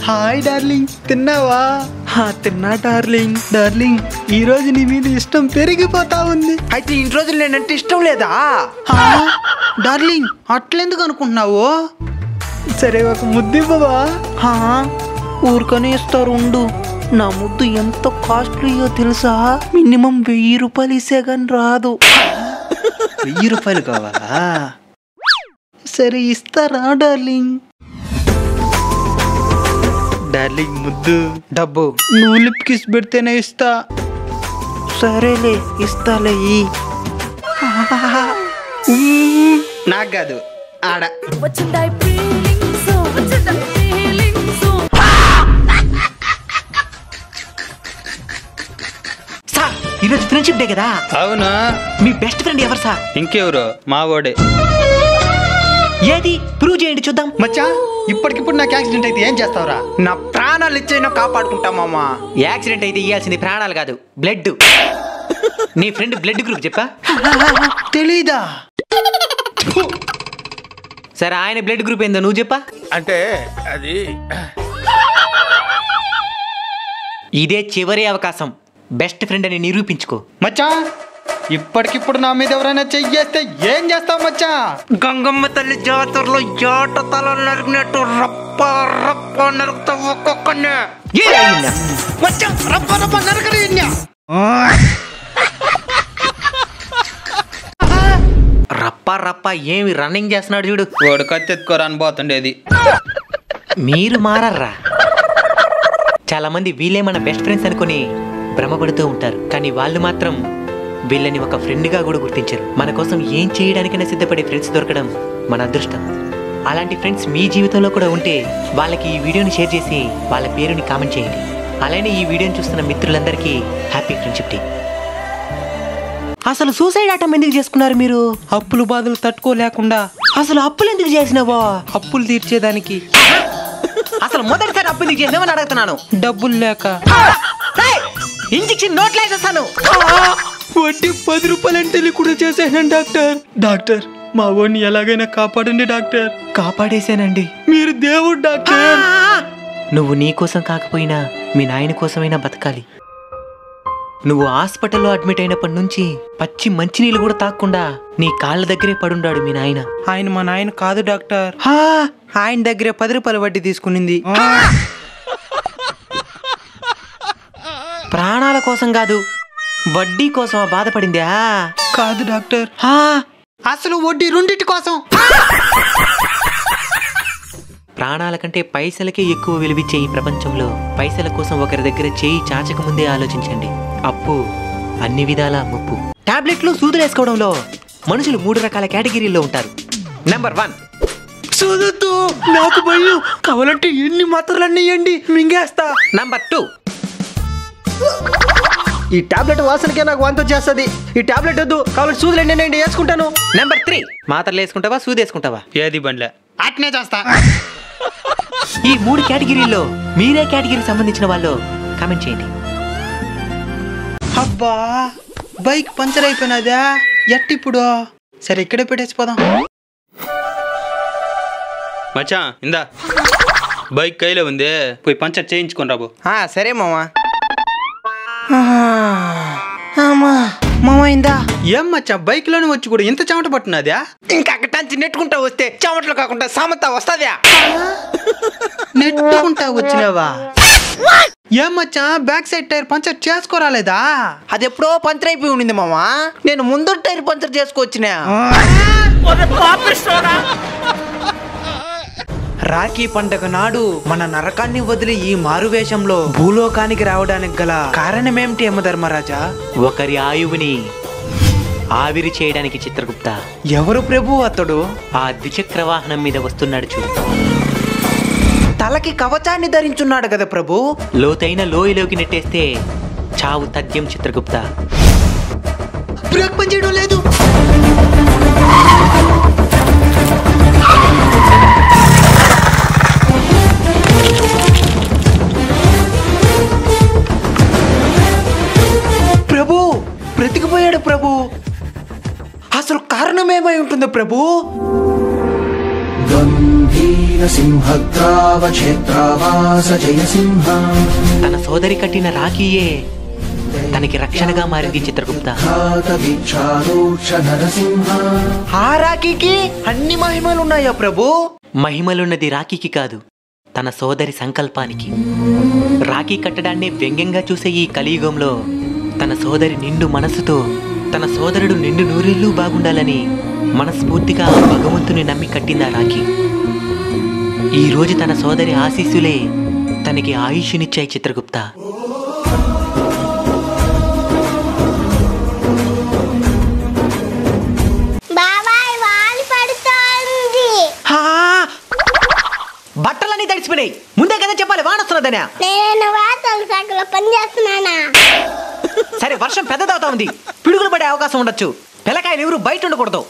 Hi darling, తిన్నావా? తిన్నా darling. Darling, ఈ రోజు నీ మీద ఇష్టం పెరిగిపోతా ఉంది. అయితే ఇన్ని రోజులు నేనంటే ఇష్టం లేదా? డార్లింగ్, అట్లెందుకు అనుకుంటున్నావు? సరే, ఒక ముద్దివ్వవా? ఊరికనే ఇస్తారు ఉండు. నా ముద్దు ఎంత కాస్ట్లీయో తెలుసా? మినిమం 1000 రూపాయలు ఇసే గాని రాదు. 1000 రూపాయలు కావాలా? సరే, ఇస్తారా డార్లింగ్? డార్లింగ్, ముద్దు డబ్బు నువ్వు లిప్ కిస్ పెడితేనే ఇస్తా. సరేలే, ఇస్తాలే. నాకు కాదు, ఆడ. సార్, ఈరోజు ఫ్రెండ్షిప్ డే కదా? అవునా? మీ బెస్ట్ ఫ్రెండ్ ఎవరు సార్? ఇంకెవరు? మా వాడే. ఏది ప్రూవ్ చేయండి చూద్దాం. మచ్చా, ఇప్పటికిప్పుడు నాకు యాక్సిడెంట్ అయితే ఏం చేస్తావురా? నా ప్రాణాలు ఇచ్చైనా కాపాడుకుంటా మామా. యాక్సిడెంట్ అయితే ఇయ్యాల్సింది ప్రాణాలు కాదు, బ్లడ్. నీ ఫ్రెండ్ బ్లడ్ గ్రూప్ చెప్పా? తెలీదా? సరే, ఆయన బ్లడ్ గ్రూప్ ఏందో నువ్వు చెప్పా? అంటే అది ఇదే చివరి అవకాశం, బెస్ట్ ఫ్రెండ్ అని నిరూపించుకో. మచ్చా, ఇప్పటికిప్పుడు నా మీద ఎవరైనా చెయ్యేస్తే ఏం చేస్తావు మచ్చా? గంగమ్మ తల్లి జాతరలో జాట తల నరికినట్టు రప్ప రప్ప నరుకుతావు ఒక్కొక్కనే. రప్ప రప్ప ఏమి రన్నింగ్ చేస్తున్నాడు చూడు. వాడు కత్తెత్తుకోరాని పోతుండేది. మీరు మారర్రా. చాలా మంది వీళ్ళే మన బెస్ట్ ఫ్రెండ్స్ అనుకుని భ్రమపడుతూ ఉంటారు, కానీ వాళ్ళు మాత్రం వీళ్ళని ఒక ఫ్రెండ్గా కూడా గుర్తించరు. మన కోసం ఏం చేయడానికైనా సిద్ధపడే ఫ్రెండ్స్ దొరకడం మన అదృష్టం. అలాంటి ఫ్రెండ్స్ మీ జీవితంలో కూడా ఉంటే వాళ్ళకి ఈ వీడియోని షేర్ చేసి వాళ్ళ పేరుని కామెంట్ చేయండి. అలానే ఈ వీడియోని చూస్తున్న మిత్రులందరికీ హ్యాపీ ఫ్రెండ్షిప్ డే. అసలు సూసైడ్ అటెంప్ట్ ఎందుకు చేసుకున్నారు మీరు? అప్పులు బాధలు తట్టుకోలేకుండా. అసలు అప్పులు ఎందుకు చేసినావో? అప్పులు తీర్చేదానికి. అసలు మొదటిసారి అప్పు ఎందుకు చేసినావని అడుగుతున్నాను. డబ్బులు లేక. ఇంజెక్షన్ నోట్లో వేసేస్తాను. వడ్డీ 10 రూపాయలని తెలియకుండా చేసేసాను డాక్టర్. డాక్టర్, మా వాడిని ఎలాగైనా కాపాడండి డాక్టర్. కాపాడేశానండి. మీరు దేవుడు డాక్టర్. నువ్వు నీ కోసం కాకపోయినా మీ నాయన కోసమైనా బతకాలి. నువ్వు హాస్పిటల్లో అడ్మిట్ అయినప్పటి నుంచి పచ్చి మంచినీళ్ళు కూడా తాగకుండా నీ కాళ్ళ దగ్గరే పడుండాడు మీ నాయన. ఆయన మా నాయన కాదు డాక్టర్. ఆయన దగ్గరే 10 రూపాయల వడ్డీ తీసుకునింది. ప్రాణాల కోసం కాదు, వడ్డీ కోసం బాధపడిందా? కాదు డాక్టర్, అసలు వడ్డీ రెండింటి కోసం. ప్రాణాల కంటే పైసలకే ఎక్కువ విలువిచ్చే ఈ ప్రపంచంలో పైసల కోసం ఒకరి దగ్గర చేయి చాచక ముందే ఆలోచించండి. అప్పు అన్ని విధాలా ముప్పు. టాబ్లెట్లు సూదులు వేసుకోవడంలో మనుషులు 3 రకాల కేటగిరీల్లో ఉంటారు. నెంబర్ 1, సూదుతో నాకు భయం, కావాలంటే ఎన్ని మాత్రలన్నీ ఇవ్వండి, మింగేస్తా. నెంబర్ 2, ఈ టాబ్లెట్ వాసనకే నాకు వాంతి వచ్చేస్తుంది. ఈ టాబ్లెట్ వద్దు, కావాలంటే సూదులు నేను వేసుకుంటాను. నెంబర్ 3, మాత్రలు వేసుకుంటావా సూది వేసుకుంటావా? ఏది బండ్లే, అట్నే చేస్తా. ఈ 3 కేటగిరీల్లో మీరే కేటగిరీ సంబంధించిన వాళ్ళు కామెంట్ చేయండి. అబ్బా, బైక్ పంచర్ అయిపోయినదా ఎట్టిప్పుడు? సరే, ఇక్కడే పెట్టేసిపోదాం. మచ్చా, ఇందా బైక్ కైలో ఉంది, పోయి పంచర్ చేయించుకొని రాబో. సరే మామా. మామా ఇందా. ఏం మచ్చా, బైక్ లోనే వచ్చి కూడా ఇంత చెమట పట్టినదా? ఇంకా అక్కడి నెట్టుకుంటా వస్తే చెమటలు కాకుండా సామత వస్తుందా? నెట్టుకుంటా వచ్చినావా? ఏం మచ్చా, బ్యాక్ సైడ్ టైర్ పంచర్ చేసుకోరాలేదా? అది ఎప్పుడో పంచర్ అయిపోయి ఉండింది మామా. నేను ముందు టైర్ పంచర్ చేసుకోవచ్చునా. రాఖీ పండగ నాడు మన నరకాన్ని వదిలి ఈ మారువేషంలో భూలోకానికి రావడానికి గల కారణమేమిటి యమధర్మరాజా? ఒకరి ఆయువుని ఆవిరి చేయడానికి చిత్రగుప్త. ఎవరు ప్రభు అతడు? ఆ ద్విచక్ర వాహనం మీద వస్తున్నాడు చూడు. తలకి కవచాన్ని ధరించున్నాడు కదా ప్రభు. లోతైన లోయలోకి నెట్టేస్తే చావు తథ్యం చిత్రగుప్త. బ్రేక్ పని చేయడం లేదు. ప్రభు బ్రతికిపోయాడు ప్రభు. అసలు కారణం ఏమై ఉంటుందో ప్రభు? సింహగ్రావక్షేత్రావాస జయ సింహ. తన సోదరి కట్టిన రాఖీయే తనకి రక్షణగా మారింది చిత్రగుప్త. ఆ రాఖీకి అన్ని మహిమలు ఉన్నాయా ప్రభు? మహిమలున్నది రాఖీకి కాదు, తన సోదరి సంకల్పానికి. రాఖీ కట్టడాన్ని వ్యంగ్యంగా చూసే ఈ కలియుగంలో తన సోదరి నిండు మనసుతో తన సోదరుడు నిండు నూరేళ్లు బాగుండాలని మనస్ఫూర్తిగా ఆ భగవంతుని నమ్మి కట్టిందా రాఖీ. ఈ రోజు తన సోదరి ఆశీస్సులే తనకి ఆయుష్నిచ్చాయి చిత్రగుప్త. బట్టలన్నీ తడిసిపోయినాయి, ముందే కదా చెప్పాలి వాన వస్తున్నదనే. సరే వర్షం పెద్దదవుతా ఉంది, పిడుగులు పడే అవకాశం ఉండొచ్చు, పిల్లకాయలు ఎవరు బయట ఉండకూడదు.